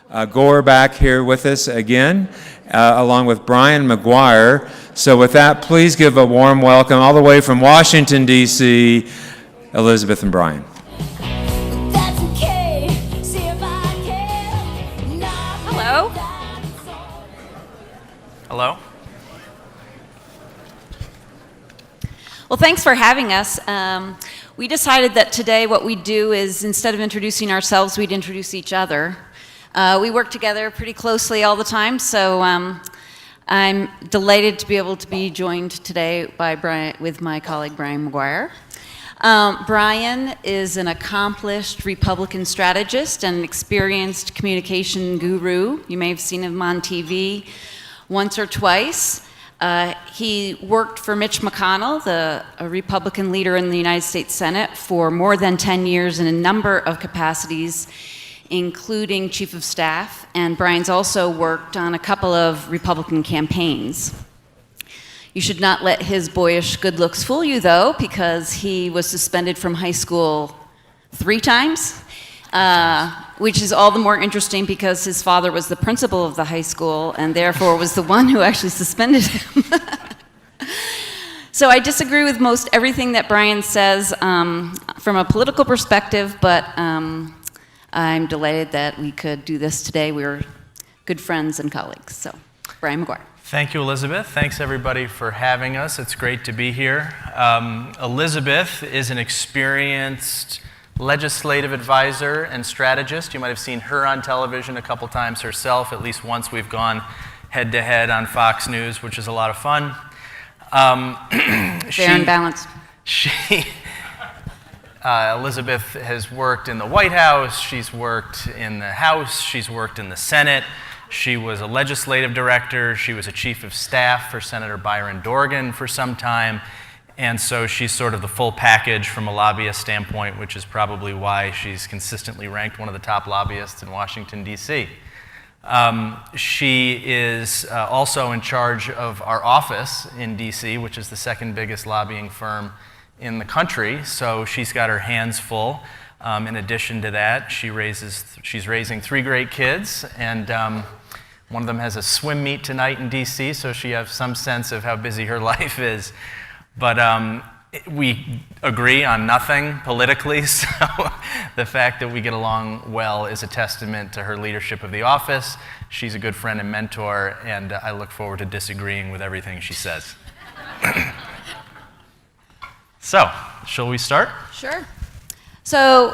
Gore back here with us again, along with Brian McGuire. So with that, please give a warm welcome all the way from Washington, D.C., Elizabeth and Brian. Hello. Hello. Well, thanks for having us. We decided that today what we'd do is, instead of introducing ourselves, we'd introduce each other. We work together pretty closely all the time, so I'm delighted to be able to be joined today by with my colleague Brian McGuire. Brian is an accomplished Republican strategist and an experienced communication guru. You may have seen him on TV once or twice. He worked for Mitch McConnell, a Republican leader in the United States Senate, for more than 10 years in a number of capacities, including Chief of Staff, and Brian's also worked on a couple of Republican campaigns. You should not let his boyish good looks fool you, though, because he was suspended from high school 3 times, which is all the more interesting because his father was the principal of the high school and therefore was the one who actually suspended him. So I disagree with most everything that Brian says from a political perspective, but I'm delighted that we could do this today. We're good friends and colleagues. So, Brian McGuire. Thank you, Elizabeth. Thanks, everybody, for having us. It's great to be here. Elizabeth is an experienced legislative advisor and strategist. You might have seen her on television a couple times herself. At least once we've gone head-to-head on Fox News, which is a lot of fun. Fair and balanced. Elizabeth has worked in the White House, she's worked in the House, she's worked in the Senate. She was a legislative director, she was a chief of staff for Senator Byron Dorgan for some time, and so she's sort of the full package from a lobbyist standpoint, which is probably why she's consistently ranked one of the top lobbyists in Washington, D.C. She is also in charge of our office in D.C., which is the second biggest lobbying firm in the country, so she's got her hands full. In addition to that, she's raising 3 great kids, and one of them has a swim meet tonight in D.C., so she has some sense of how busy her life is. But we agree on nothing politically, so the fact that we get along well is a testament to her leadership of the office. She's a good friend and mentor, and I look forward to disagreeing with everything she says. So, shall we start? Sure. So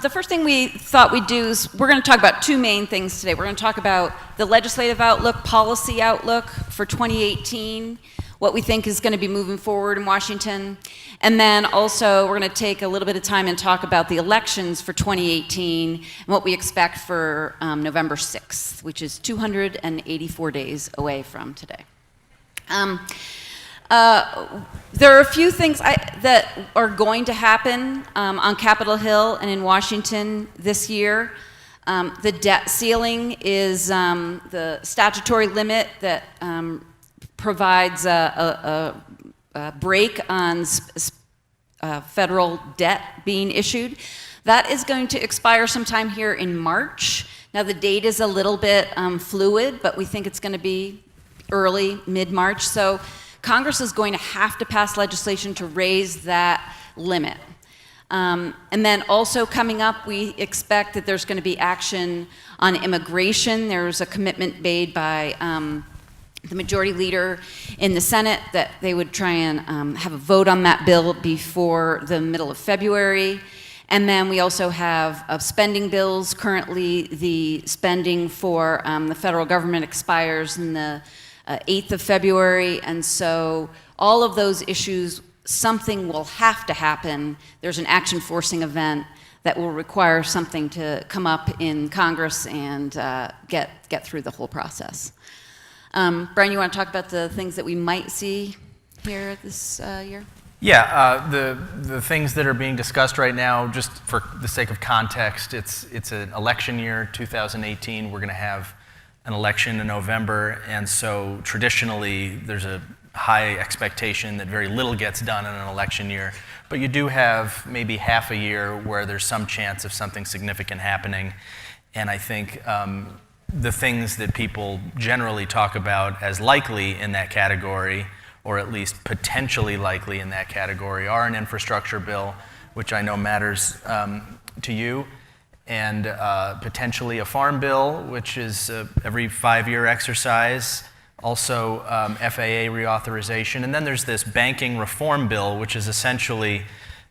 the first thing we thought we'd do is we're going to talk about 2 main things today. We're going to talk about the legislative outlook, policy outlook for 2018, what we think is going to be moving forward in Washington, and then also we're going to take a little bit of time and talk about the elections for 2018 and what we expect for November 6th, which is 284 days away from today. There are a few things that are going to happen on Capitol Hill and in Washington this year. The debt ceiling is the statutory limit that provides a break on federal debt being issued. That is going to expire sometime here in March. Now the date is a little bit fluid, but we think it's going to be early, mid-March. So Congress is going to have to pass legislation to raise that limit. And then also coming up, we expect that there's going to be action on immigration. There's a commitment made by the majority leader in the Senate that they would try and have a vote on that bill before the middle of February. And then we also have spending bills. Currently, the spending for the federal government expires in the 8th of February, and so all of those issues, something will have to happen. There's an action forcing event that will require something to come up in Congress and get through the whole process. Brian, you want to talk about the things that we might see here this year? Yeah, the things that are being discussed right now, just for the sake of context, it's an election year, 2018. We're going to have an election in November, and so traditionally there's a high expectation that very little gets done in an election year, but you do have maybe half a year where there's some chance of something significant happening, and I think the things that people generally talk about as likely in that category, or at least potentially likely in that category, are an infrastructure bill, which I know matters to you, and potentially a farm bill, which is every 5-year exercise, also FAA reauthorization, and then there's this banking reform bill, which is essentially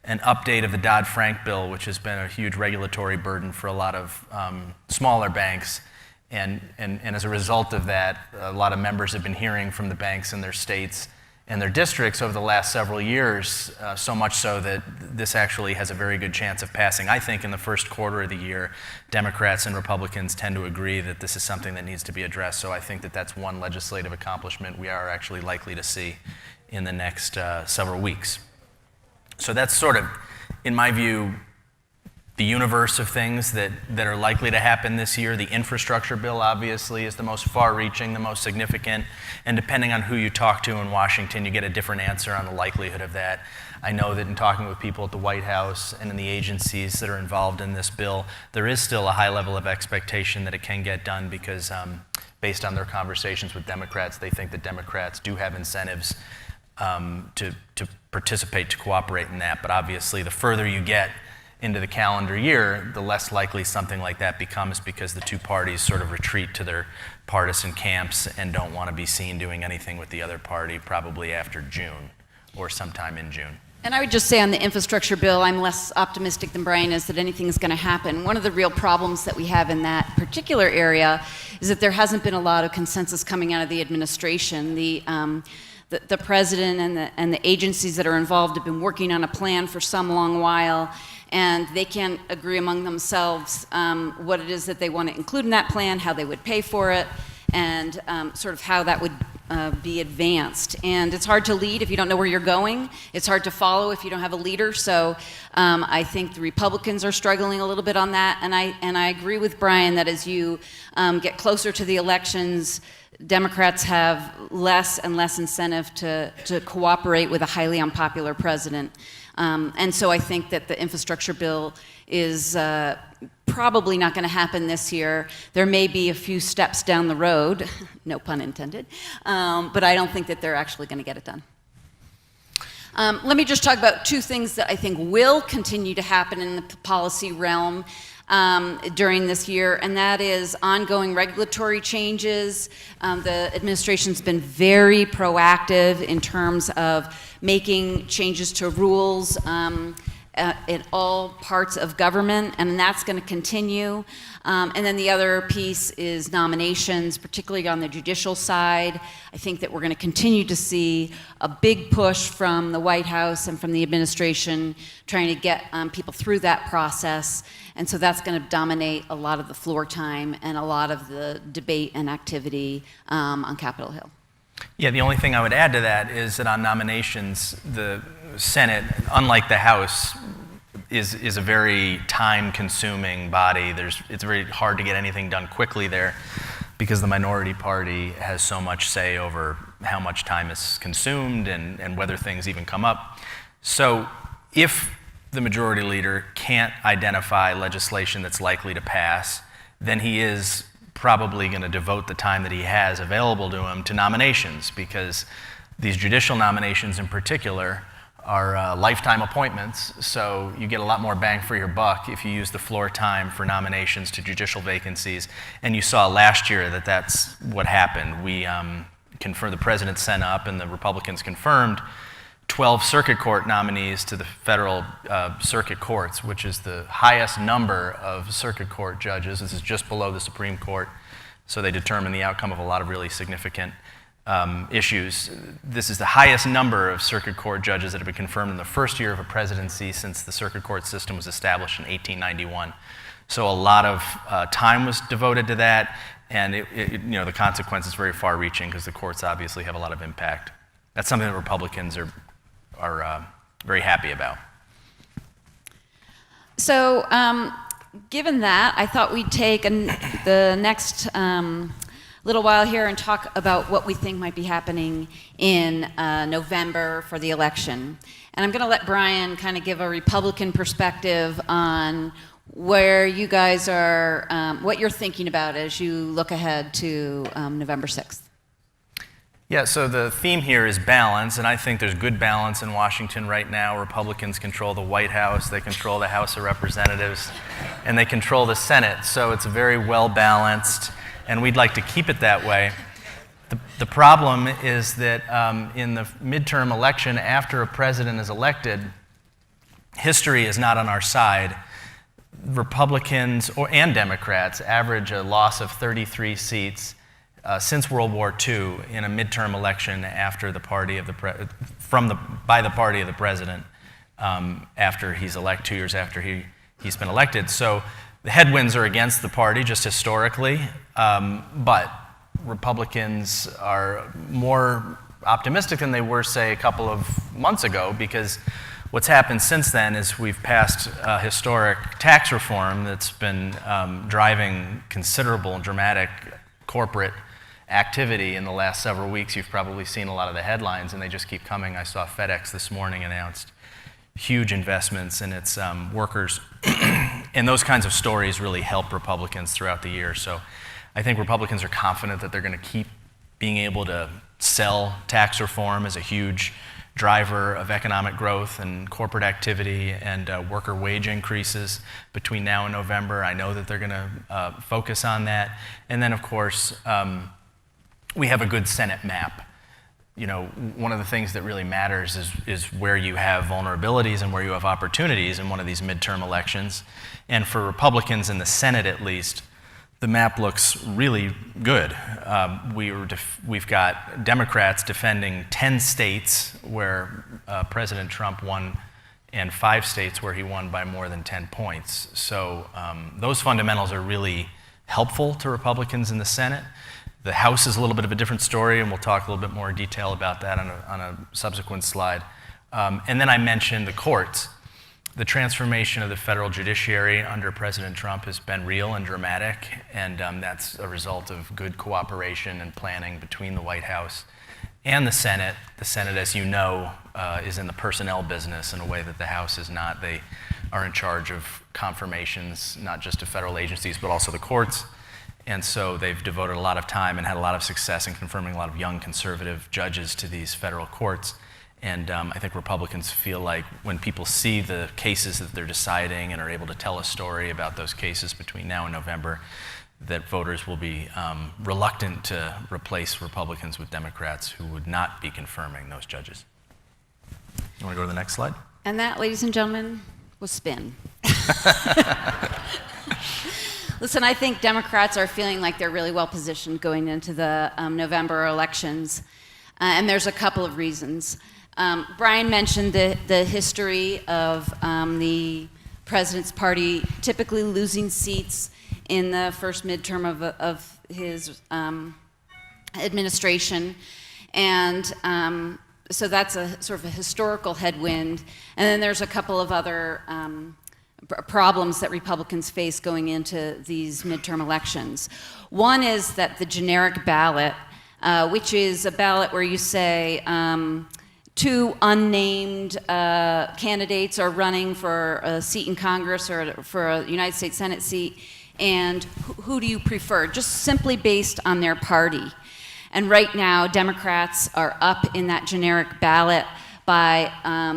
an update of the Dodd-Frank bill, which has been a huge regulatory burden for a lot of smaller banks. And as a result of that, a lot of members have been hearing from the banks in their states and their districts over the last several years, so much so that this actually has a very good chance of passing. I think in the first quarter of the year, Democrats and Republicans tend to agree that this is something that needs to be addressed. So I think that that's one legislative accomplishment we are actually likely to see in the next several weeks. So that's sort of, in my view, the universe of things that are likely to happen this year. The infrastructure bill, obviously, is the most far-reaching, the most significant, and depending on who you talk to in Washington, you get a different answer on the likelihood of that. I know that in talking with people at the White House and in the agencies that are involved in this bill, there is still a high level of expectation that it can get done because based on their conversations with Democrats, they think that Democrats do have incentives to participate, to cooperate in that. But obviously, the further you get into the calendar year, the less likely something like that becomes because the two parties sort of retreat to their partisan camps and don't want to be seen doing anything with the other party probably after June or sometime in June. And I would just say on the infrastructure bill, I'm less optimistic than Brian is that anything is going to happen. One of the real problems that we have in that particular area is that there hasn't been a lot of consensus coming out of the administration. The president and the agencies that are involved have been working on a plan for some long while, and they can't agree among themselves what it is that they want to include in that plan, how they would pay for it, and sort of how that would be advanced. And it's hard to lead if you don't know where you're going. It's hard to follow if you don't have a leader. So I think the Republicans are struggling a little bit on that, and I agree with Brian that as you get closer to the elections, Democrats have less and less incentive to cooperate with a highly unpopular president. And so I think that the infrastructure bill is probably not going to happen this year. There may be a few steps down the road, no pun intended, but I don't think that they're actually going to get it done. Let me just talk about two things that I think will continue to happen in the policy realm during this year, and that is ongoing regulatory changes. The administration's been very proactive in terms of making changes to rules in all parts of government, and that's going to continue. And then the other piece is nominations, particularly on the judicial side. I think that we're going to continue to see a big push from the White House and from the administration trying to get people through that process. And so that's going to dominate a lot of the floor time and a lot of the debate and activity on Capitol Hill. Yeah, the only thing I would add to that is that on nominations, the Senate, unlike the House, is a very time-consuming body. It's very hard to get anything done quickly there because the minority party has so much say over how much time is consumed and whether things even come up. So if the majority leader can't identify legislation that's likely to pass, then he is probably going to devote the time that he has available to him to nominations, because these judicial nominations in particular are lifetime appointments, so you get a lot more bang for your buck if you use the floor time for nominations to judicial vacancies. And you saw last year that that's what happened. We confirmed, the president sent up and the Republicans confirmed 12 circuit court nominees to the federal circuit courts, which is the highest number of circuit court judges. This is just below the Supreme Court, so they determine the outcome of a lot of really significant issues. This is the highest number of circuit court judges that have been confirmed in the first year of a presidency since the circuit court system was established in 1891. So a lot of time was devoted to that, and the consequence is very far-reaching because the courts obviously have a lot of impact. That's something that Republicans are very happy about. So given that, I thought we'd take the next little while here and talk about what we think might be happening in November for the election. And I'm going to let Brian kind of give a Republican perspective on where you guys are, what you're thinking about as you look ahead to November 6th. Yeah, so the theme here is balance, and I think there's good balance in Washington right now. Republicans control the White House, they control the House of Representatives, and they control the Senate. So it's very well balanced, and we'd like to keep it that way. The problem is that in the midterm election, after a president is elected, history is not on our side. Republicans and Democrats average a loss of 33 seats since World War II in a midterm election after the party of the by the party of the president after he's elected, 2 years after he's been elected. So the headwinds are against the party just historically, but Republicans are more optimistic than they were, say, a couple of months ago, because what's happened since then is we've passed historic tax reform that's been driving considerable and dramatic corporate activity in the last several weeks. You've probably seen a lot of the headlines, and they just keep coming. I saw FedEx this morning announced huge investments in its workers, and those kinds of stories really help Republicans throughout the year. So I think Republicans are confident that they're going to keep being able to sell tax reform as a huge driver of economic growth and corporate activity and worker wage increases between now and November. I know that they're going to focus on that. And then, of course, we have a good Senate map. You know, one of the things that really matters is where you have vulnerabilities and where you have opportunities in one of these midterm elections. And for Republicans in the Senate, at least, the map looks really good. We've got Democrats defending 10 states where President Trump won and 5 states where he won by more than 10 points. So those fundamentals are really helpful to Republicans in the Senate. The House is a little bit of a different story, and we'll talk a little bit more in detail about that on a subsequent slide. And then I mentioned the courts. The transformation of the federal judiciary under President Trump has been real and dramatic, and that's a result of good cooperation and planning between the White House and the Senate. The Senate, as you know, is in the personnel business in a way that the House is not. They are in charge of confirmations, not just to federal agencies, but also the courts. And so they've devoted a lot of time and had a lot of success in confirming a lot of young conservative judges to these federal courts. And I think Republicans feel like when people see the cases that they're deciding and are able to tell a story about those cases between now and November, that voters will be reluctant to replace Republicans with Democrats who would not be confirming those judges. You want to go to the next slide? And that, ladies and gentlemen, was spin. Listen, I think Democrats are feeling like they're really well positioned going into the November elections, and there's a couple of reasons. Brian mentioned the history of the president's party typically losing seats in the first midterm of his administration, and so that's a sort of a historical headwind. And then there's a couple of other problems that Republicans face going into these midterm elections. One is that the generic ballot, which is a ballot where you say 2 unnamed candidates are running for a seat in Congress or for a United States Senate seat, and who do you prefer, just simply based on their party. And right now, Democrats are up in that generic ballot by,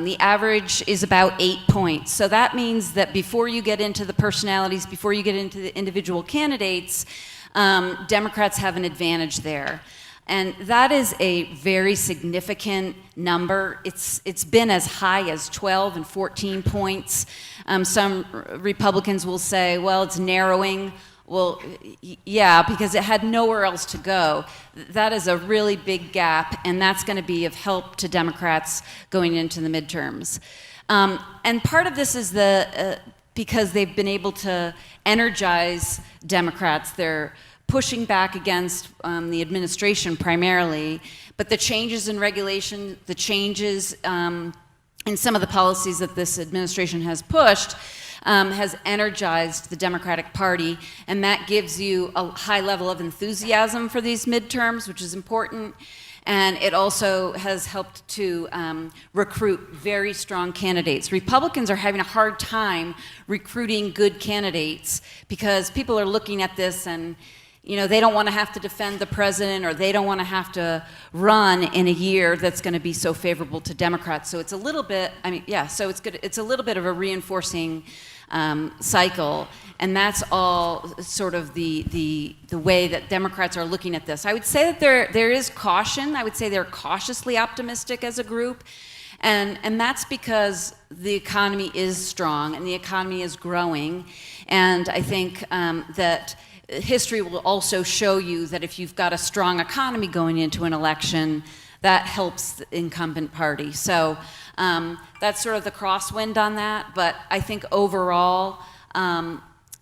the average is about 8 points. So that means that before you get into the personalities, before you get into the individual candidates, Democrats have an advantage there. And that is a very significant number. It's been as high as 12 and 14 points. Some Republicans will say, well, it's narrowing. Well, yeah, because it had nowhere else to go. That is a really big gap, and that's going to be of help to Democrats going into the midterms. And part of this is because they've been able to energize Democrats. They're pushing back against the administration primarily, but the changes in regulation, the changes in some of the policies that this administration has pushed, has energized the Democratic Party, and that gives you a high level of enthusiasm for these midterms, which is important. And it also has helped to recruit very strong candidates. Republicans are having a hard time recruiting good candidates because people are looking at this and they don't want to have to defend the president, or they don't want to have to run in a year that's going to be so favorable to Democrats. So it's a little bit, so it's good. It's a little bit of a reinforcing cycle, and that's all sort of the way that Democrats are looking at this. I would say that there is caution. I would say they're cautiously optimistic as a group, and that's because the economy is strong and the economy is growing, and I think that history will also show you that if you've got a strong economy going into an election, that helps the incumbent party. So that's sort of the crosswind on that. But I think overall,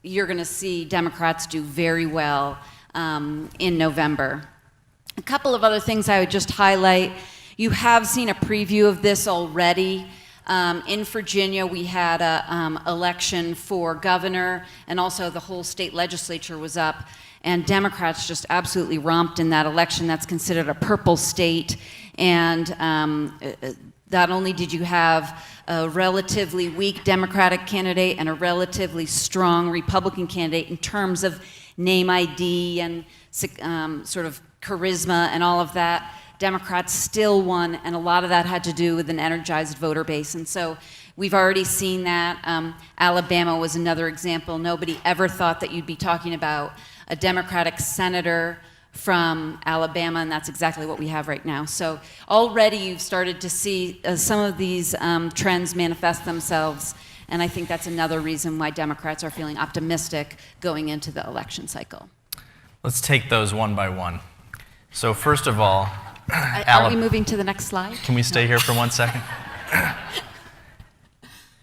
you're going to see Democrats do very well in November. A couple of other things I would just highlight. You have seen a preview of this already. In Virginia, we had an election for governor, and also the whole state legislature was up, and Democrats just absolutely romped in that election. That's considered a purple state, and not only did you have a relatively weak Democratic candidate and a relatively strong Republican candidate in terms of name ID and sort of charisma and all of that, Democrats still won, and a lot of that had to do with an energized voter base. And so we've already seen that. Alabama was another example. Nobody ever thought that you'd be talking about a Democratic senator from Alabama, and that's exactly what we have right now. So already you've started to see some of these trends manifest themselves, and I think that's another reason why Democrats are feeling optimistic going into the election cycle. Let's take those one by one. So first of all, are we moving to the next slide? Can we stay here for 1 second?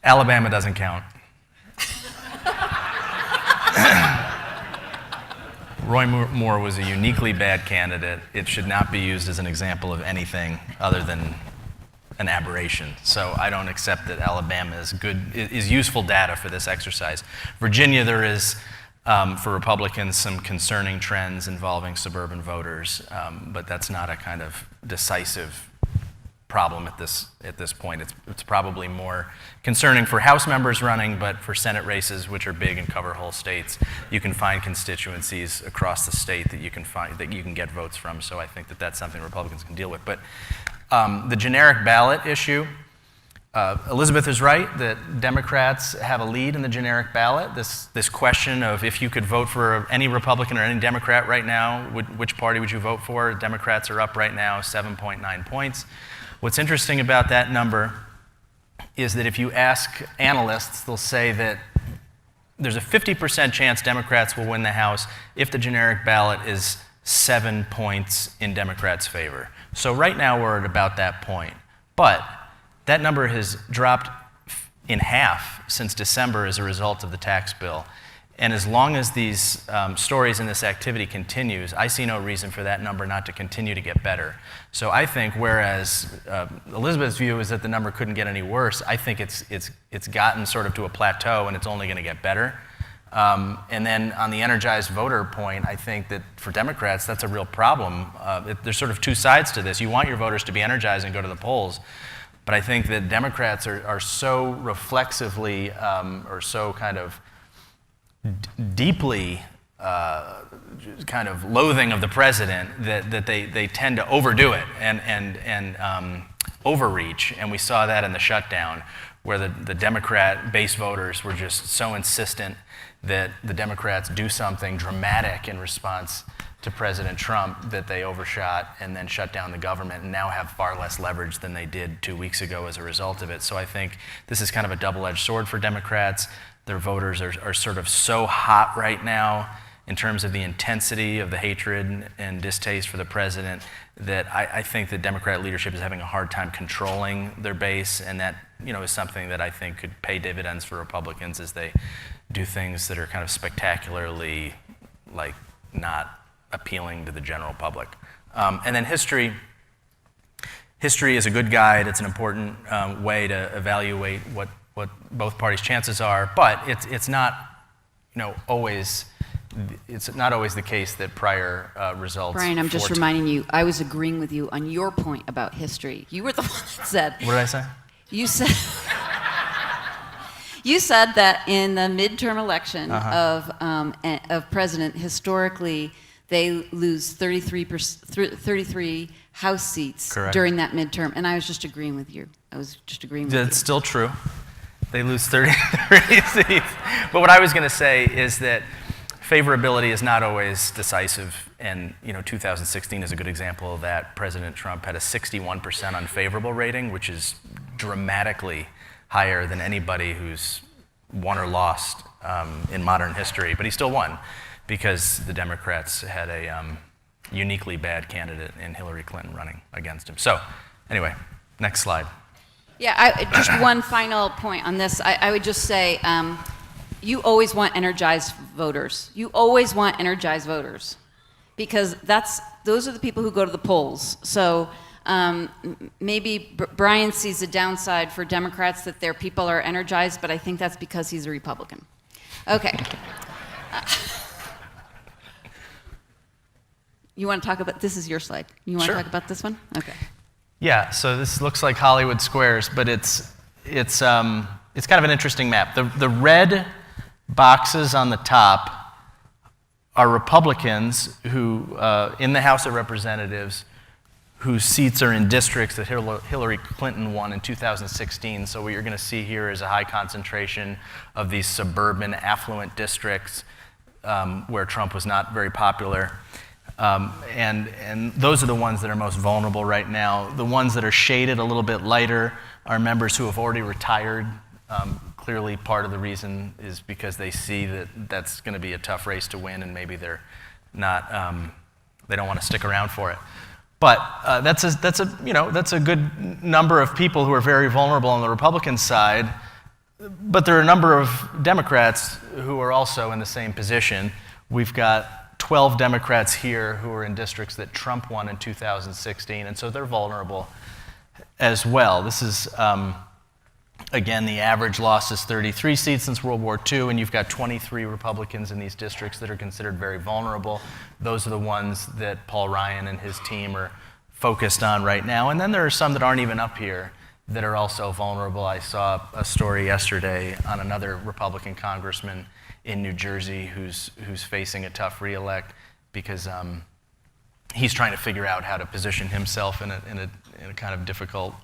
Alabama doesn't count. Roy Moore was a uniquely bad candidate. It should not be used as an example of anything other than an aberration. So I don't accept that Alabama is useful data for this exercise. Virginia, there is, for Republicans, some concerning trends involving suburban voters, but that's not a kind of decisive problem at this point. It's probably more concerning for House members running, but for Senate races, which are big and cover whole states, you can find constituencies across the state that you can get votes from. So I think that that's something Republicans can deal with. But the generic ballot issue, Elizabeth is right that Democrats have a lead in the generic ballot. This question of if you could vote for any Republican or any Democrat right now, which party would you vote for? Democrats are up right now 7.9 points. What's interesting about that number is that if you ask analysts, they'll say that there's a 50% chance Democrats will win the House if the generic ballot is 7 points in Democrats' favor. So right now we're at about that point. But that number has dropped in half since December as a result of the tax bill. And as long as these stories and this activity continues, I see no reason for that number not to continue to get better. So I think whereas Elizabeth's view is that the number couldn't get any worse, I think it's gotten sort of to a plateau and it's only going to get better. And then on the energized voter point, I think that for Democrats, that's a real problem. There's sort of two sides to this. You want your voters to be energized and go to the polls. But I think that Democrats are so reflexively or so kind of deeply kind of loathing of the president that they tend to overdo it and overreach. And we saw that in the shutdown, where the Democrat base voters were just so insistent that the Democrats do something dramatic in response to President Trump that they overshot and then shut down the government and now have far less leverage than they did 2 weeks ago as a result of it. So I think this is kind of a double-edged sword for Democrats. Their voters are sort of so hot right now in terms of the intensity of the hatred and distaste for the president that I think the Democrat leadership is having a hard time controlling their base, and that is something that I think could pay dividends for Republicans as they do things that are kind of spectacularly not appealing to the general public. And then history is a good guide. It's an important way to evaluate what both parties' chances are, but it's not always it's not always the case that prior results. Brian, I'm just foretell- reminding you, I was agreeing with you on your point about history. You were the one that said. What did I say? You said. You said that in the midterm election of president, historically, they lose 33 House seats Correct. during that midterm, and I was just agreeing with you. I was just agreeing with you. That's still true. They lose 33 seats. But what I was going to say is that favorability is not always decisive, and 2016 is a good example of that. President Trump had a 61% unfavorable rating, which is dramatically higher than anybody who's won or lost in modern history. But he still won because the Democrats had a uniquely bad candidate in Hillary Clinton running against him. So anyway, next slide. Yeah, just one final point on this. I would just say you always want energized voters. You always want energized voters because those are the people who go to the polls. So maybe Brian sees a downside for Democrats that their people are energized, but I think that's because he's a Republican. Okay. You want to talk about, this is your slide. You want Sure. to talk about this one? Okay. Yeah, so this looks like Hollywood Squares, but it's kind of an interesting map. The red boxes on the top are Republicans who, in the House of Representatives, whose seats are in districts that Hillary Clinton won in 2016. So what you're going to see here is a high concentration of these suburban, affluent districts where Trump was not very popular. And those are the ones that are most vulnerable right now. The ones that are shaded a little bit lighter are members who have already retired. Clearly, part of the reason is because they see that that's going to be a tough race to win, and maybe they're not. They don't want to stick around for it. But that's a good number of people who are very vulnerable on the Republican side. But there are a number of Democrats who are also in the same position. We've got 12 Democrats here who are in districts that Trump won in 2016, and so they're vulnerable as well. This is, again, the average loss is 33 seats since World War II, and you've got 23 Republicans in these districts that are considered very vulnerable. Those are the ones that Paul Ryan and his team are focused on right now. And then there are some that aren't even up here that are also vulnerable. I saw a story yesterday on another Republican congressman in New Jersey who's facing a tough reelect because he's trying to figure out how to position himself in a kind of difficult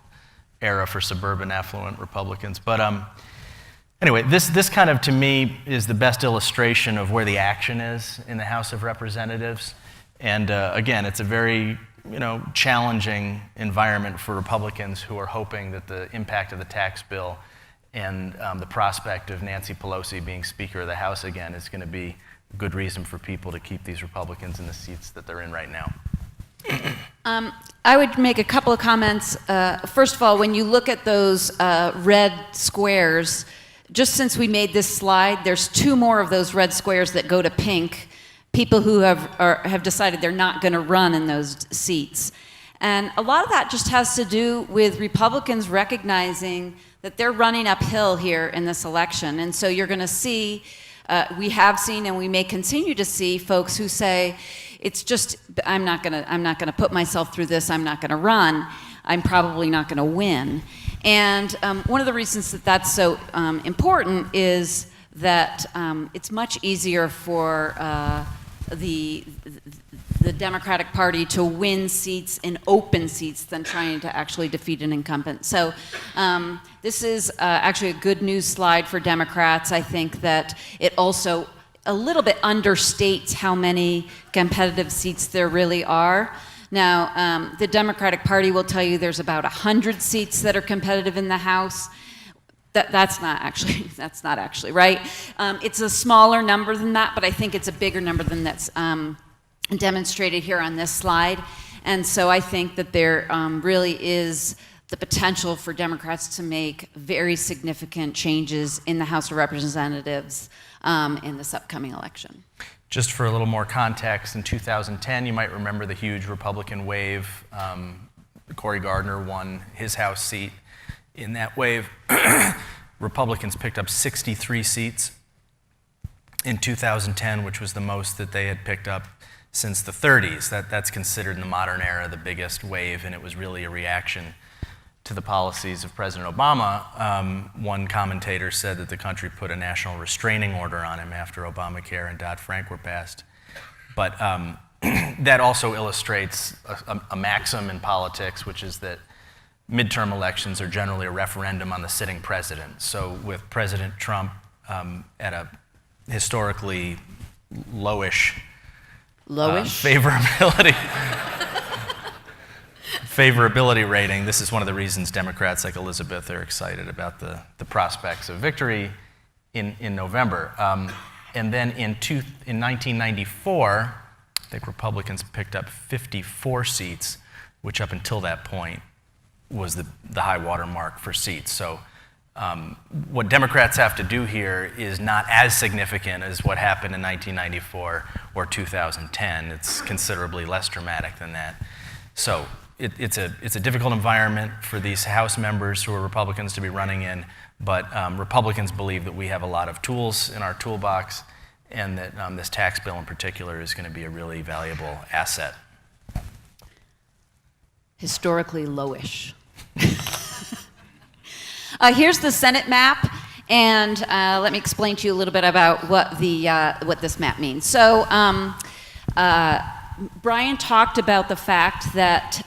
era for suburban affluent Republicans. But anyway, this kind of, to me, is the best illustration of where the action is in the House of Representatives. And again, it's a very challenging environment for Republicans who are hoping that the impact of the tax bill and the prospect of Nancy Pelosi being Speaker of the House again is going to be a good reason for people to keep these Republicans in the seats that they're in right now. I would make a couple of comments. First of all, when you look at those red squares, just since we made this slide, there's 2 more of those red squares that go to pink, people who have decided they're not going to run in those seats. And a lot of that just has to do with Republicans recognizing that they're running uphill here in this election. And so you're going to see, we have seen and we may continue to see folks who say, it's just, I'm not going to put myself through this, I'm not going to run, I'm probably not going to win. And one of the reasons that that's so important is that it's much easier for the Democratic Party to win seats in open seats than trying to actually defeat an incumbent. So this is actually a good news slide for Democrats. I think that it also a little bit understates how many competitive seats there really are. Now, the Democratic Party will tell you there's about 100 seats that are competitive in the House. That's not actually right. It's a smaller number than that, but I think it's a bigger number than that's demonstrated here on this slide. And so I think that there really is the potential for Democrats to make very significant changes in the House of Representatives in this upcoming election. Just for a little more context, in 2010, you might remember the huge Republican wave. Cory Gardner won his House seat. In that wave, Republicans picked up 63 seats. in 2010, which was the most that they had picked up since the 30s. That's considered in the modern era the biggest wave, and it was really a reaction to the policies of President Obama. One commentator said that the country put a national restraining order on him after Obamacare and Dodd-Frank were passed. But that also illustrates a maxim in politics, which is that midterm elections are generally a referendum on the sitting president. So with President Trump at a historically lowish favorability rating, this is one of the reasons Democrats like Elizabeth are excited about the prospects of victory in November. And then in 1994, I think Republicans picked up 54 seats, which up until that point was the high water mark for seats. So what Democrats have to do here is not as significant as what happened in 1994 or 2010. It's considerably less dramatic than that. So it's a difficult environment for these House members who are Republicans to be running in, but Republicans believe that we have a lot of tools in our toolbox, and that this tax bill in particular is going to be a really valuable asset. Historically lowish. Here's the Senate map, and let me explain to you a little bit about what this map means. So Brian talked about the fact that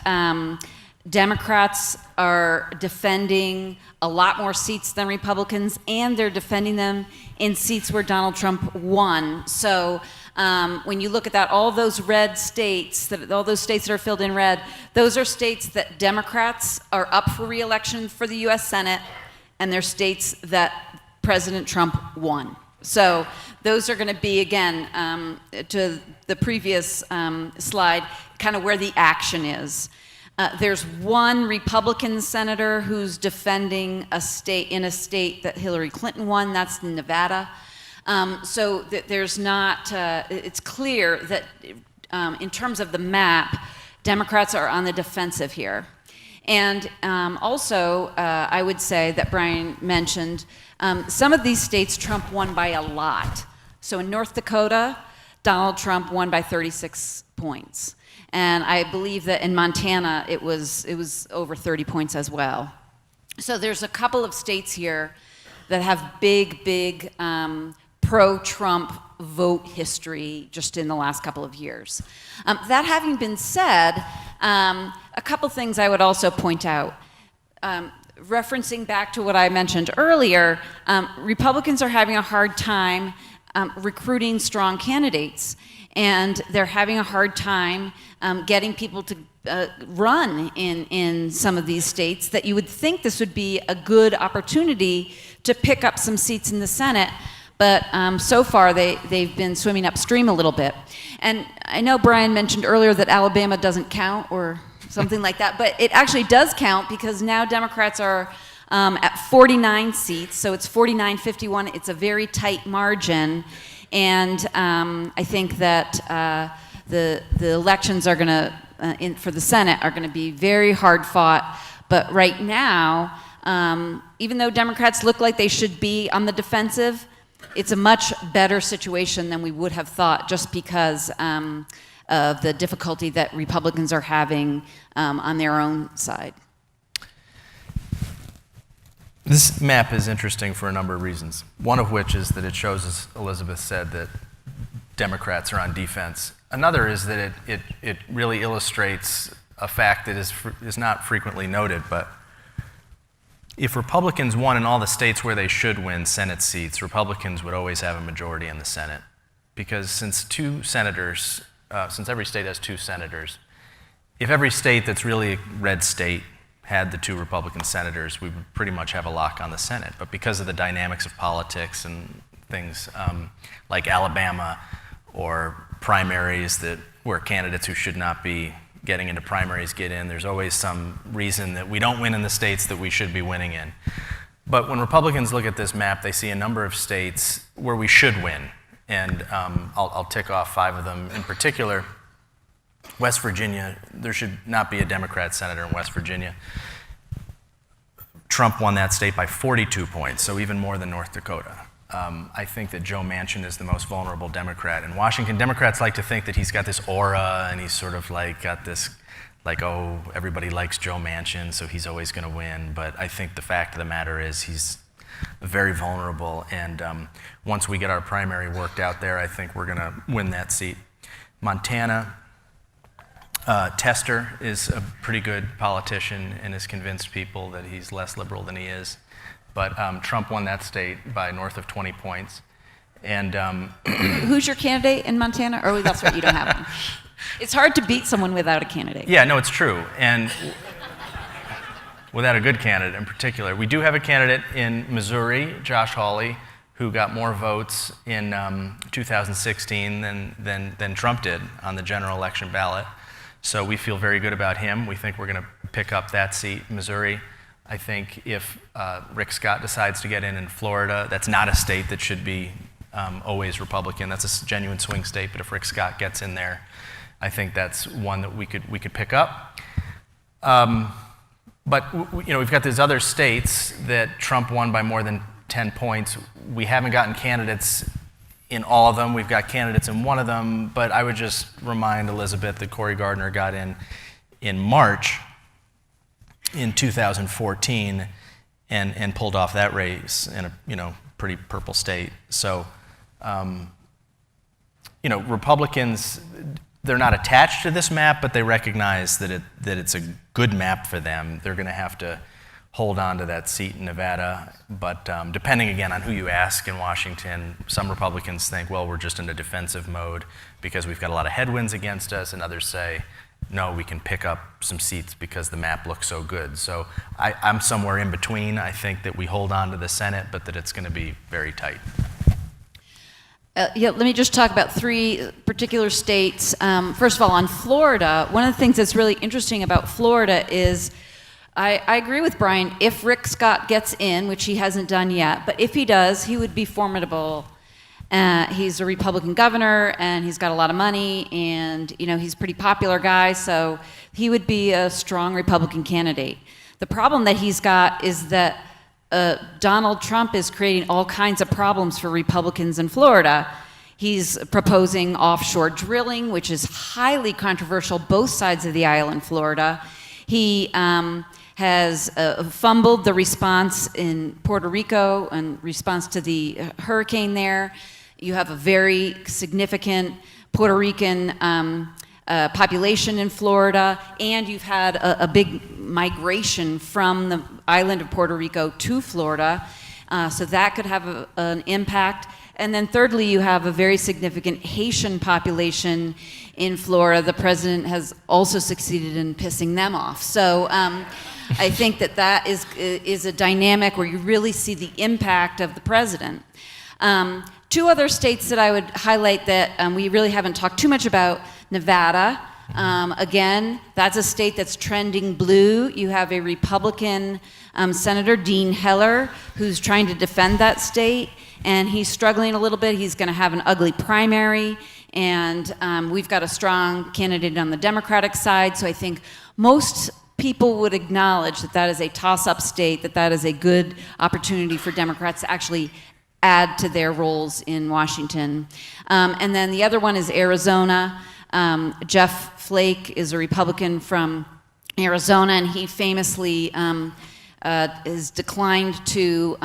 Democrats are defending a lot more seats than Republicans, and they're defending them in seats where Donald Trump won. So when you look at that, all those red states, all those states that are filled in red, those are states that Democrats are up for re-election for the U.S. Senate, and they're states that President Trump won. So those are going to be, again, to the previous slide, kind of where the action is. There's one Republican senator who's defending a state that Hillary Clinton won. That's Nevada. So there's not. It's clear that in terms of the map, Democrats are on the defensive here. And also, I would say that Brian mentioned some of these states Trump won by a lot. So in North Dakota, Donald Trump won by 36 points. And I believe that in Montana, it was over 30 points as well. So there's a couple of states here that have big pro-Trump vote history just in the last couple of years. That having been said, a couple things I would also point out. Referencing back to what I mentioned earlier, Republicans are having a hard time recruiting strong candidates, and they're having a hard time getting people to run in some of these states that you would think this would be a good opportunity to pick up some seats in the Senate, but so far they've been swimming upstream a little bit. And I know Brian mentioned earlier that Alabama doesn't count or something like that, but it actually does count because now Democrats are at 49 seats, so it's 49-51. It's a very tight margin, and I think that the elections are going to, for the Senate, are going to be very hard fought. But right now, even though Democrats look like they should be on the defensive, it's a much better situation than we would have thought, just because of the difficulty that Republicans are having on their own side. This map is interesting for a number of reasons. One of which is that it shows, as Elizabeth said, that Democrats are on defense. Another is that it really illustrates a fact that is not frequently noted, but if Republicans won in all the states where they should win Senate seats, Republicans would always have a majority in the Senate. Because since every state has two senators, if every state that's really a red state had the two Republican senators, we would pretty much have a lock on the Senate. But because of the dynamics of politics and things like Alabama or primaries where candidates who should not be getting into primaries get in, there's always some reason that we don't win in the states that we should be winning in. But when Republicans look at this map, they see a number of states where we should win. And I'll tick off 5 of them. In particular, West Virginia, there should not be a Democrat senator in West Virginia. Trump won that state by 42 points, so even more than North Dakota. I think that Joe Manchin is the most vulnerable Democrat. In Washington, Democrats like to think that he's got this aura and he's sort of like got this, like, oh, everybody likes Joe Manchin, so he's always going to win. But I think the fact of the matter is he's very vulnerable. And once we get our primary worked out there, I think we're going to win that seat. Montana, Tester is a pretty good politician and has convinced people that he's less liberal than he is. But Trump won that state by north of 20 points. And Who's your candidate in Montana? Or that's right, you don't have one. It's hard to beat someone without a candidate. yeah, no, it's true. And without a good candidate in particular. We do have a candidate in Missouri, Josh Hawley, who got more votes in 2016 than Trump did on the general election ballot. So we feel very good about him. We think we're going to pick up that seat in Missouri. I think if Rick Scott decides to get in Florida, that's not a state that should be always Republican. That's a genuine swing state. But if Rick Scott gets in there, I think that's one that we could pick up. But we've got these other states that Trump won by more than 10 points. We haven't gotten candidates in all of them. We've got candidates in one of them. But I would just remind Elizabeth that Cory Gardner got in March in 2014 and pulled off that race in a pretty purple state. So Republicans, they're not attached to this map, but they recognize that it's a good map for them. They're going to have to hold on to that seat in Nevada. But depending, again, on who you ask in Washington, some Republicans think, well, we're just in a defensive mode because we've got a lot of headwinds against us, and others say, no, we can pick up some seats because the map looks so good. So I'm somewhere in between. I think that we hold on to the Senate, but that it's going to be very tight. Let me just talk about three particular states. First of all, on Florida, one of the things that's really interesting about Florida is, I agree with Brian, if Rick Scott gets in, which he hasn't done yet, but if he does, he would be formidable. He's a Republican governor, and he's got a lot of money, and he's a pretty popular guy, so he would be a strong Republican candidate. The problem that he's got is that Donald Trump is creating all kinds of problems for Republicans in Florida. He's proposing offshore drilling, which is highly controversial both sides of the aisle in Florida. He has fumbled the response in Puerto Rico in response to the hurricane there. You have a very significant Puerto Rican population in Florida, and you've had a big migration from the island of Puerto Rico to Florida, so that could have an impact. And then thirdly, you have a very significant Haitian population in Florida. The president has also succeeded in pissing them off. So I think that is a dynamic where you really see the impact of the president. Two other states that I would highlight that we really haven't talked too much about: Nevada. Again, that's a state that's trending blue. You have a Republican Senator, Dean Heller, who's trying to defend that state, and he's struggling a little bit. He's going to have an ugly primary, and we've got a strong candidate on the Democratic side, so I think most people would acknowledge that that is a toss-up state, that is a good opportunity for Democrats to actually add to their roles in Washington. And then the other one is Arizona. Jeff Flake is a Republican from Arizona, and he famously has declined to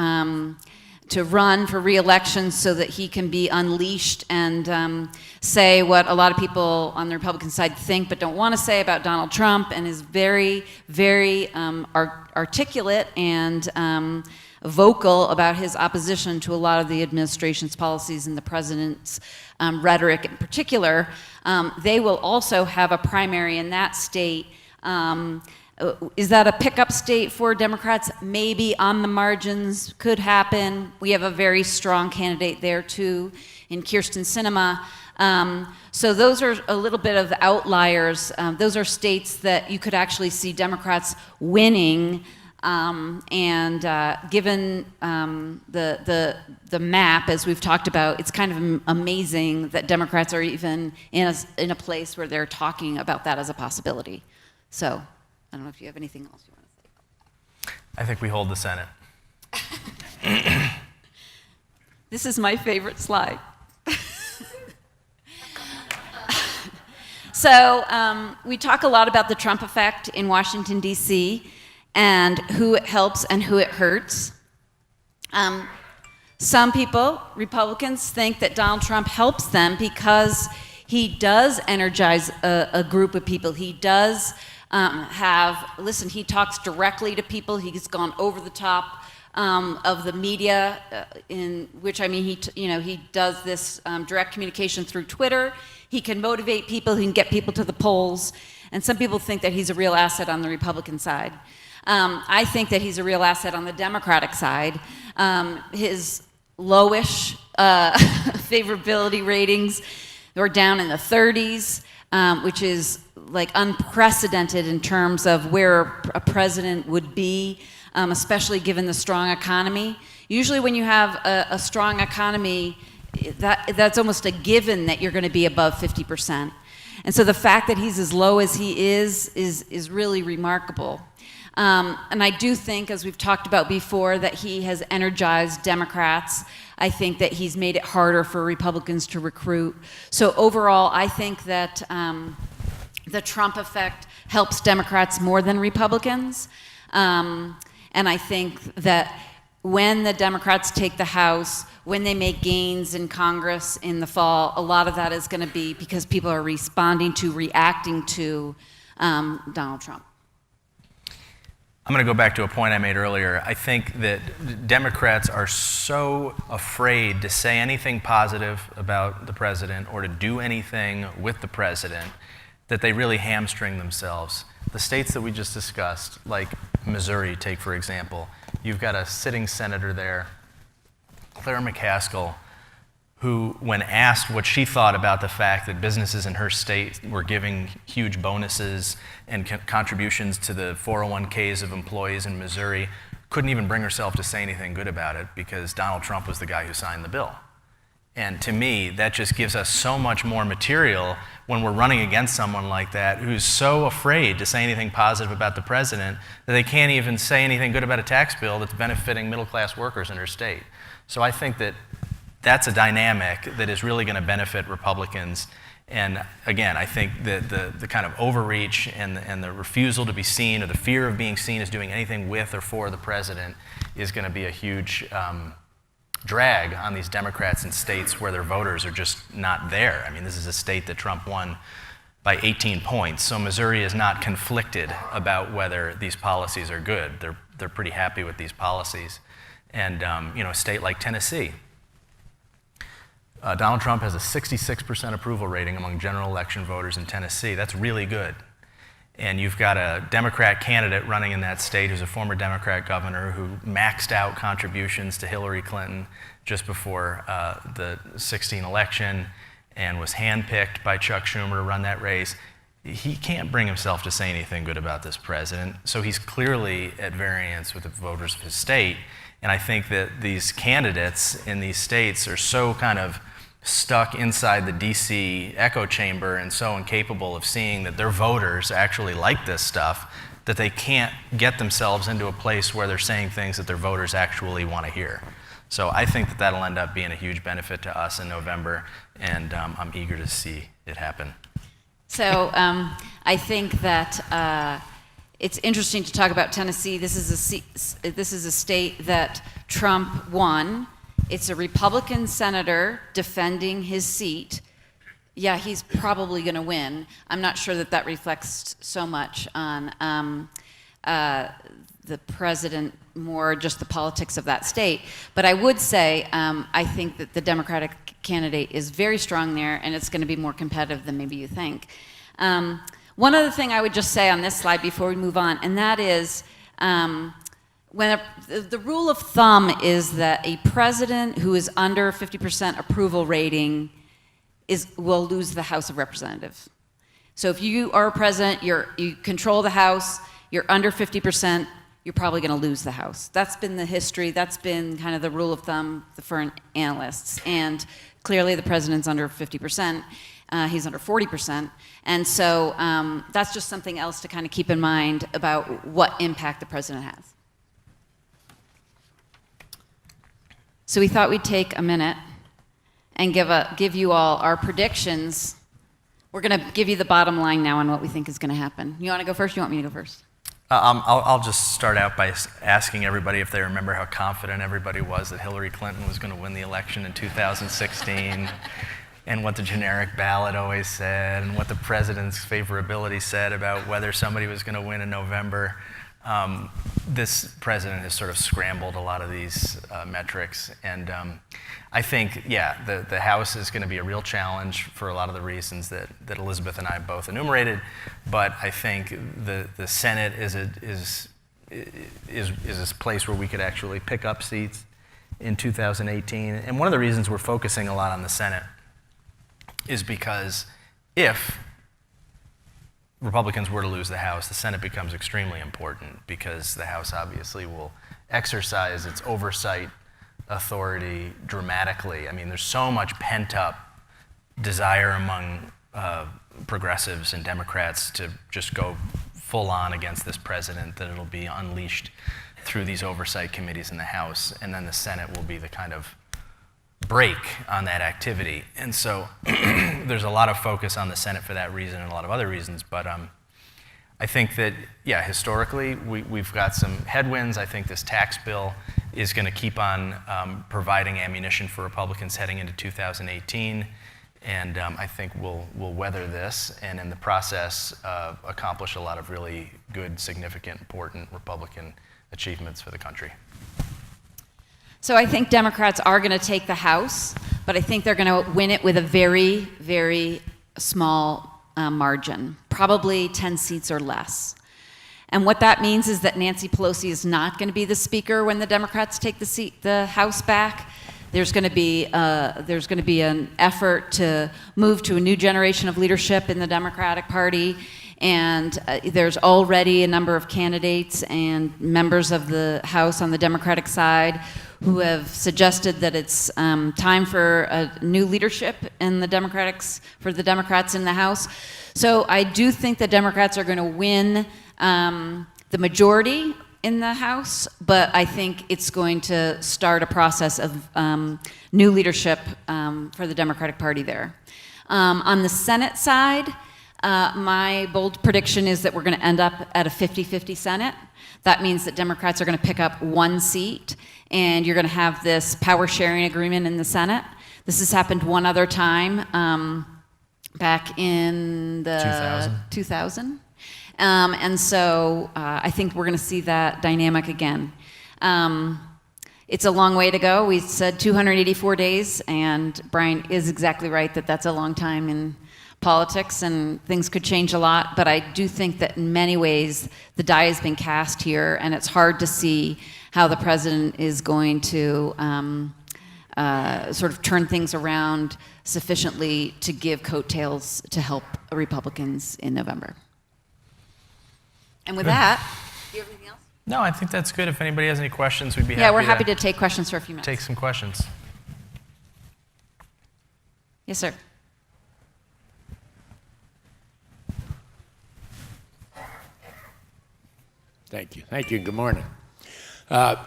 run for re-election so that he can be unleashed and say what a lot of people on the Republican side think but don't want to say about Donald Trump, and is very, very articulate and vocal about his opposition to a lot of the administration's policies and the president's rhetoric in particular. They will also have a primary in that state. Is that a pickup state for Democrats? Maybe on the margins, could happen. We have a very strong candidate there too in Kyrsten Sinema. So those are a little bit of the outliers. Those are states that you could actually see Democrats winning. Given the map, as we've talked about, it's kind of amazing that Democrats are even in a place where they're talking about that as a possibility. So I don't know if you have anything else you want to say. I think we hold the Senate. This is my favorite slide. So we talk a lot about the Trump effect in Washington, D.C., and who it helps and who it hurts. Some people, Republicans, think that Donald Trump helps them because he does energize a group of people. He does he talks directly to people. He's gone over the top of the media, in which, I mean, he does this direct communication through Twitter. He can motivate people, he can get people to the polls, and some people think that he's a real asset on the Republican side. I think that he's a real asset on the Democratic side. His lowish favorability ratings are down in the 30s, which is like unprecedented in terms of where a president would be, especially given the strong economy. Usually when you have a strong economy, that's almost a given that you're going to be above 50%. And so the fact that he's as low as he is really remarkable. And I do think, as we've talked about before, that he has energized Democrats. I think that he's made it harder for Republicans to recruit. So overall, I think that the Trump effect helps Democrats more than Republicans. And I think that when the Democrats take the House, when they make gains in Congress in the fall, a lot of that is going to be because people are reacting to Donald Trump. I'm going to go back to a point I made earlier. I think that Democrats are so afraid to say anything positive about the president or to do anything with the president that they really hamstring themselves. The states that we just discussed, like Missouri, take for example, you've got a sitting senator there, Claire McCaskill, who, when asked what she thought about the fact that businesses in her state were giving huge bonuses and contributions to the 401ks of employees in Missouri, couldn't even bring herself to say anything good about it because Donald Trump was the guy who signed the bill. And to me, that just gives us so much more material when we're running against someone like that who's so afraid to say anything positive about the president that they can't even say anything good about a tax bill that's benefiting middle-class workers in her state. So I think that that's a dynamic that is really going to benefit Republicans. And again, I think that the kind of overreach and the refusal to be seen or the fear of being seen as doing anything with or for the president is going to be a huge drag on these Democrats in states where their voters are just not there. I mean, this is a state that Trump won by 18 points, so Missouri is not conflicted about whether these policies are good. They're pretty happy with these policies. And a state like Tennessee, Donald Trump has a 66% approval rating among general election voters in Tennessee. That's really good. And you've got a Democrat candidate running in that state who's a former Democrat governor who maxed out contributions to Hillary Clinton just before the 2016 election and was handpicked by Chuck Schumer to run that race. He can't bring himself to say anything good about this president, so he's clearly at variance with the voters of his state. And I think that these candidates in these states are so kind of stuck inside the DC echo chamber and so incapable of seeing that their voters actually like this stuff that they can't get themselves into a place where they're saying things that their voters actually want to hear. So I think that that'll end up being a huge benefit to us in November, and I'm eager to see it happen. So I think that it's interesting to talk about Tennessee. This is a state that Trump won. It's a Republican senator defending his seat. Yeah, he's probably going to win. I'm not sure that that reflects so much on the president, more just the politics of that state. But I would say I think that the Democratic candidate is very strong there, and it's going to be more competitive than maybe you think. One other thing I would just say on this slide before we move on, and that is the rule of thumb is that a president who is under 50% approval rating will lose the House of Representatives. So if you are a president, you control the House, you're under 50%, you're probably going to lose the House. That's been the history. That's been kind of the rule of thumb for analysts. And clearly the president's under 50%. He's under 40%. And so that's just something else to kind of keep in mind about what impact the president has. So we thought we'd take a minute and give you all our predictions. We're going to give you the bottom line now on what we think is going to happen. You want to go first? You want me to go first? I'll just start out by asking everybody if they remember how confident everybody was that Hillary Clinton was going to win the election in 2016, and what the generic ballot always said, and what the president's favorability said about whether somebody was going to win in November. This president has sort of scrambled a lot of these metrics, and I think, the House is going to be a real challenge for a lot of the reasons that Elizabeth and I both enumerated, but I think the Senate is a place where we could actually pick up seats in 2018, and one of the reasons we're focusing a lot on the Senate is because if Republicans were to lose the House, the Senate becomes extremely important because the House obviously will exercise its oversight authority dramatically. I mean, there's so much pent-up desire among progressives and Democrats to just go full on against this president that it'll be unleashed through these oversight committees in the House, and then the Senate will be the kind of break on that activity. And so there's a lot of focus on the Senate for that reason and a lot of other reasons, but I think that, historically, we've got some headwinds. I think this tax bill is going to keep on providing ammunition for Republicans heading into 2018, and I think we'll weather this, and in the process, accomplish a lot of really good, significant, important Republican achievements for the country. So I think Democrats are going to take the House, but I think they're going to win it with a very, very small margin, probably 10 seats or less. And what that means is that Nancy Pelosi is not going to be the speaker when the Democrats take the House back. There's going to be an effort to move to a new generation of leadership in the Democratic Party, and there's already a number of candidates and members of the House on the Democratic side who have suggested that it's time for a new leadership in the Democrats in the House. So I do think the Democrats are going to win the majority in the House, but I think it's going to start a process of new leadership for the Democratic Party there. On the Senate side, my bold prediction is that we're going to end up at a 50-50 Senate. That means that Democrats are going to pick up one seat, and you're going to have this power sharing agreement in the Senate. This has happened one other time back in the 2000. And so I think we're going to see that dynamic again. It's a long way to go. We said 284 days, and Brian is exactly right that that's a long time in politics, and things could change a lot, but I do think that in many ways the die has been cast here, and it's hard to see how the president is going to sort of turn things around sufficiently to give coattails to help Republicans in November. And with that, do you have anything else? No, I think that's good. If anybody has any questions, we'd be Yeah, we're happy to take questions for a few minutes. Take some questions. Yes, sir. Thank you. Thank you, and good morning.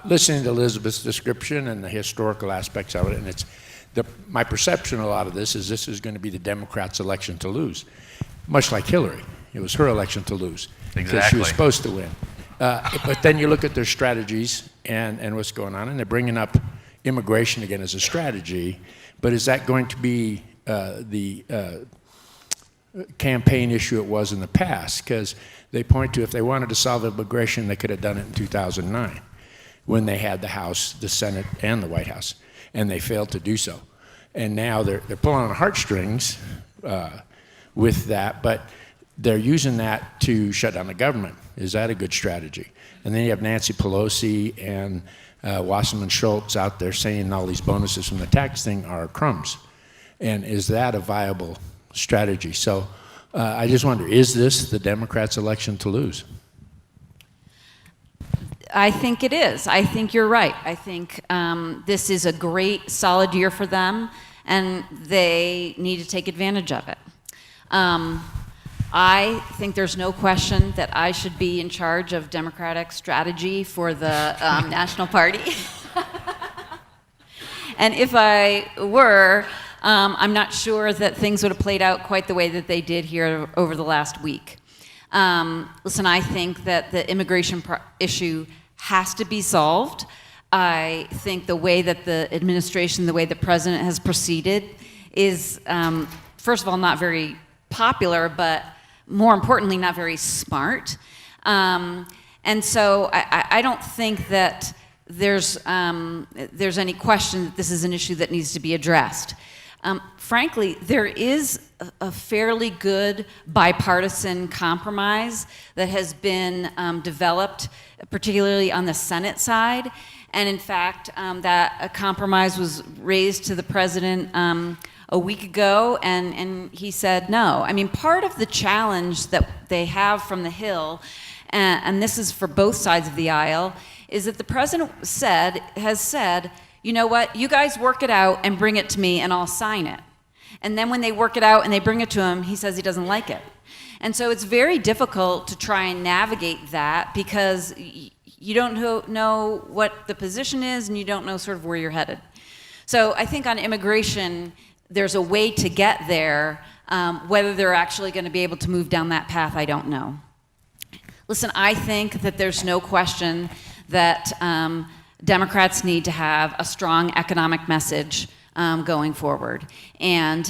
Listening to Elizabeth's description and the historical aspects of it, and my perception of a lot of this is going to be the Democrats' election to lose, much like Hillary. It was her election to lose. Exactly. Because she was supposed to win. But then you look at their strategies and what's going on, and they're bringing up immigration again as a strategy, but is that going to be the campaign issue it was in the past? Because they point to if they wanted to solve immigration, they could have done it in 2009 when they had the House, the Senate, and the White House, and they failed to do so. And now they're pulling on heartstrings with that, but they're using that to shut down the government. Is that a good strategy? And then you have Nancy Pelosi and Wasserman Schultz out there saying all these bonuses from the tax thing are crumbs. And is that a viable strategy? So I just wonder, is this the Democrats' election to lose? I think it is. I think you're right. I think this is a great, solid year for them, and they need to take advantage of it. I think there's no question that I should be in charge of Democratic strategy for the National Party. And if I were, I'm not sure that things would have played out quite the way that they did here over the last week. Listen, I think that the immigration issue has to be solved. I think the way that the administration, the way the president has proceeded is, first of all, not very popular, but more importantly, not very smart. And so I don't think that there's any question that this is an issue that needs to be addressed. Frankly, there is a fairly good bipartisan compromise that has been developed, particularly on the Senate side. And in fact, that a compromise was raised to the president a week ago, and he said no. I mean, part of the challenge that they have from the Hill, and this is for both sides of the aisle, is that the president has said, you know what, you guys work it out and bring it to me and I'll sign it. And then when they work it out and they bring it to him, he says he doesn't like it. And so it's very difficult to try and navigate that because you don't know what the position is and you don't know sort of where you're headed. So I think on immigration, there's a way to get there. Whether they're actually going to be able to move down that path, I don't know. Listen, I think that there's no question that Democrats need to have a strong economic message going forward. And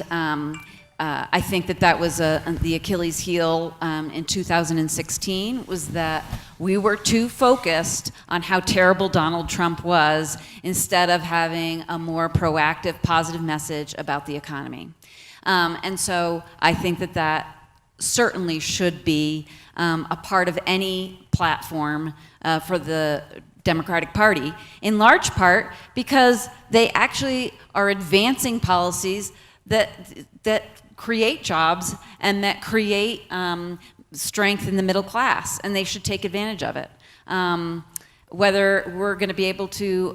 I think that was the Achilles heel in 2016, was that we were too focused on how terrible Donald Trump was instead of having a more proactive, positive message about the economy. And so I think that certainly should be a part of any platform for the Democratic Party, in large part because they actually are advancing policies that create jobs and that create strength in the middle class, and they should take advantage of it. Whether we're going to be able to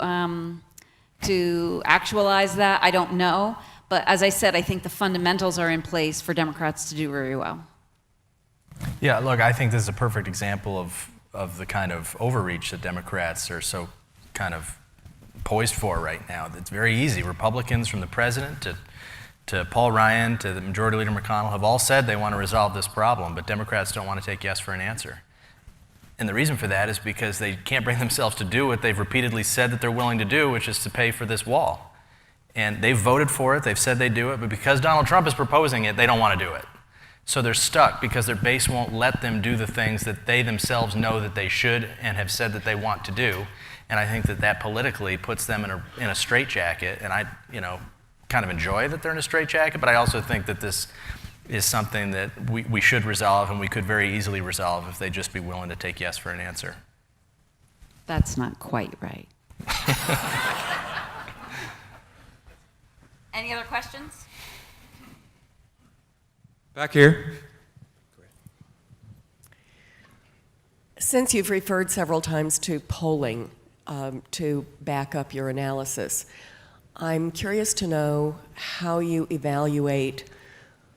actualize that, I don't know. But as I said, I think the fundamentals are in place for Democrats to do very well. Yeah, look, I think this is a perfect example of the kind of overreach that Democrats are so kind of poised for right now. It's very easy. Republicans, from the president to Paul Ryan to the Majority Leader McConnell, have all said they want to resolve this problem, but Democrats don't want to take yes for an answer. And the reason for that is because they can't bring themselves to do what they've repeatedly said that they're willing to do, which is to pay for this wall. And they've voted for it, they've said they do it, but because Donald Trump is proposing it, they don't want to do it. So they're stuck because their base won't let them do the things that they themselves know that they should and have said that they want to do. And I think that politically puts them in a straitjacket. And I, kind of enjoy that they're in a straitjacket, but I also think that this is something that we should resolve, and we could very easily resolve if they'd just be willing to take yes for an answer. That's not quite right. Any other questions? Back here. Since you've referred several times to polling to back up your analysis, I'm curious to know how you evaluate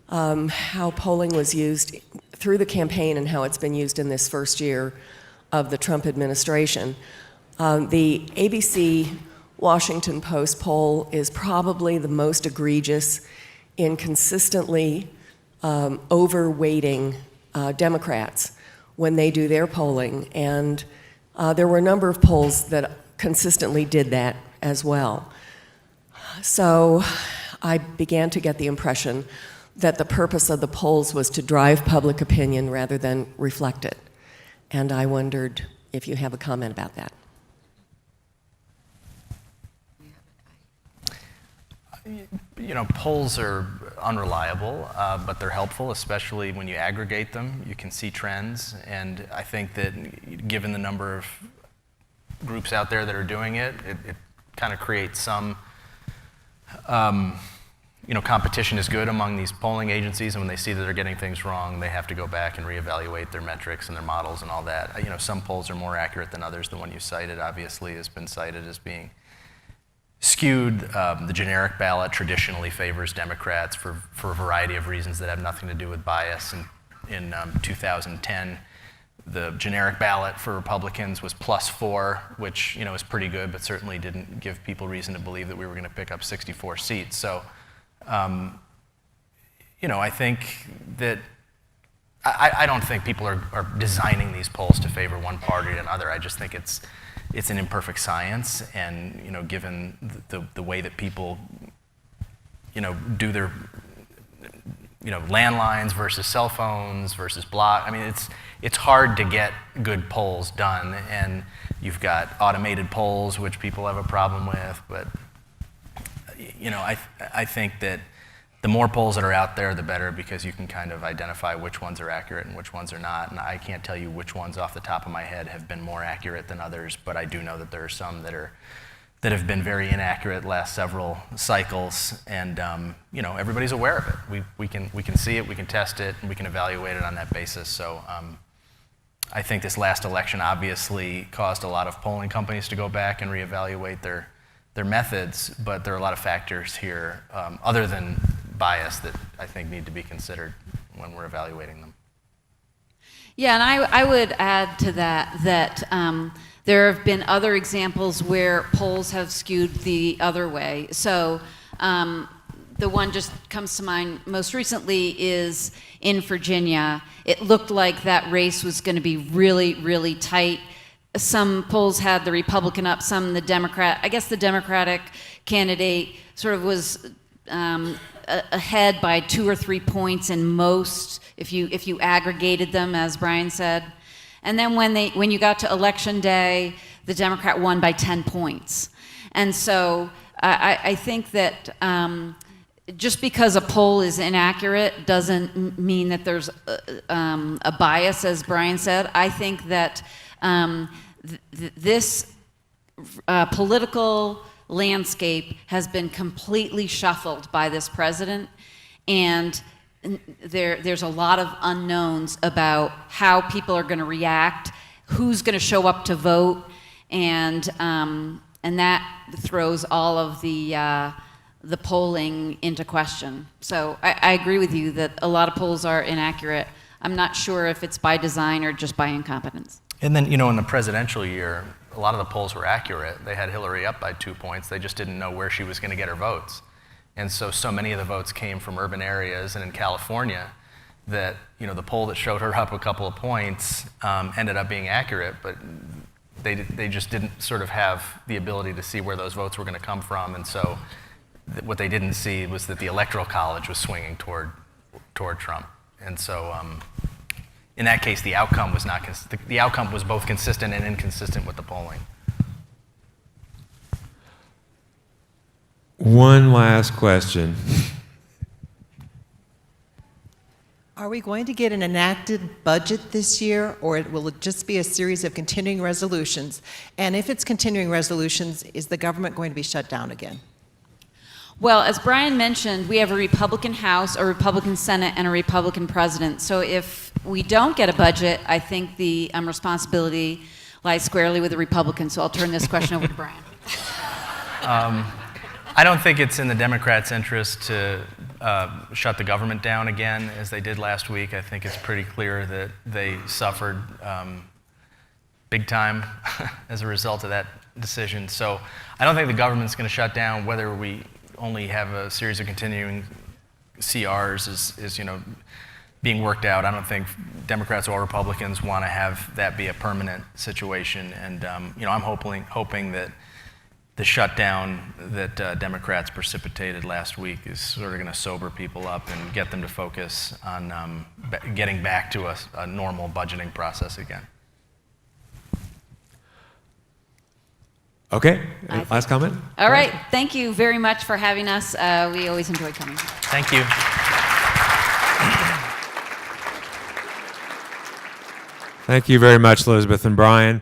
how polling was used through the campaign and how it's been used in this first year of the Trump administration. The ABC Washington Post poll is probably the most egregious in consistently overweighting Democrats when they do their polling, and there were a number of polls that consistently did that as well. So I began to get the impression that the purpose of the polls was to drive public opinion rather than reflect it. And I wondered if you have a comment about that. Polls are unreliable, but they're helpful, especially when you aggregate them. You can see trends, and I think that given the number of groups out there that are doing it, it kind of creates some, competition is good among these polling agencies, and when they see that they're getting things wrong, they have to go back and reevaluate their metrics and their models and all that. Some polls are more accurate than others. The one you cited, obviously, has been cited as being skewed. The generic ballot traditionally favors Democrats for a variety of reasons that have nothing to do with bias. In 2010, the generic ballot for Republicans was +4, which, is pretty good, but certainly didn't give people reason to believe that we were going to pick up 64 seats. So, I think that I don't think people are designing these polls to favor one party or another. I just think it's an imperfect science, and given the way that people do their landlines versus cell phones versus block. I mean, it's hard to get good polls done, and you've got automated polls, which people have a problem with. But I think that the more polls that are out there, the better, because you can kind of identify which ones are accurate and which ones are not. And I can't tell you which ones off the top of my head have been more accurate than others, but I do know that there are some that have been very inaccurate last several cycles, and everybody's aware of it. We can see it, we can test it, and we can evaluate it on that basis. So I think this last election obviously caused a lot of polling companies to go back and reevaluate their methods, but there are a lot of factors here other than bias that I think need to be considered when we're evaluating them. Yeah, and I would add to that there have been other examples where polls have skewed the other way. So the one just comes to mind most recently is in Virginia. It looked like that race was going to be really, really tight. Some polls had the Republican up, some the Democrat. I guess the Democratic candidate sort of was ahead by 2 or 3 points in most, if you aggregated them, as Brian said. And then when you got to election day, the Democrat won by 10 points. And so I think that just because a poll is inaccurate doesn't mean that there's a bias, as Brian said. I think that this political landscape has been completely shuffled by this president, and there's a lot of unknowns about how people are going to react, who's going to show up to vote, and that throws all of the polling into question. So I agree with you that a lot of polls are inaccurate. I'm not sure if it's by design or just by incompetence. And then, in the presidential year, a lot of the polls were accurate. They had Hillary up by 2 points. They just didn't know where she was going to get her votes. And so many of the votes came from urban areas and in California that, the poll that showed her up a couple of points ended up being accurate, but they just didn't sort of have the ability to see where those votes were going to come from. And so what they didn't see was that the Electoral College was swinging toward Trump. And so in that case, the outcome was the outcome was both consistent and inconsistent with the polling. One last question. Are we going to get an enacted budget this year, or will it just be a series of continuing resolutions? And if it's continuing resolutions, is the government going to be shut down again? Well, as Brian mentioned, we have a Republican House, a Republican Senate, and a Republican President. So if we don't get a budget, I think the responsibility lies squarely with the Republicans. So I'll turn this question over to Brian. I don't think it's in the Democrats' interest to shut the government down again, as they did last week. I think it's pretty clear that they suffered big time as a result of that decision. So I don't think the government's going to shut down. Whether we only have a series of continuing CRs is being worked out. I don't think Democrats or Republicans want to have that be a permanent situation. And I'm hoping that the shutdown that Democrats precipitated last week is sort of going to sober people up and get them to focus on getting back to a normal budgeting process again. Okay, last comment? All right, thank you very much for having us. We always enjoy coming. Thank you. Thank you very much, Elizabeth and Brian.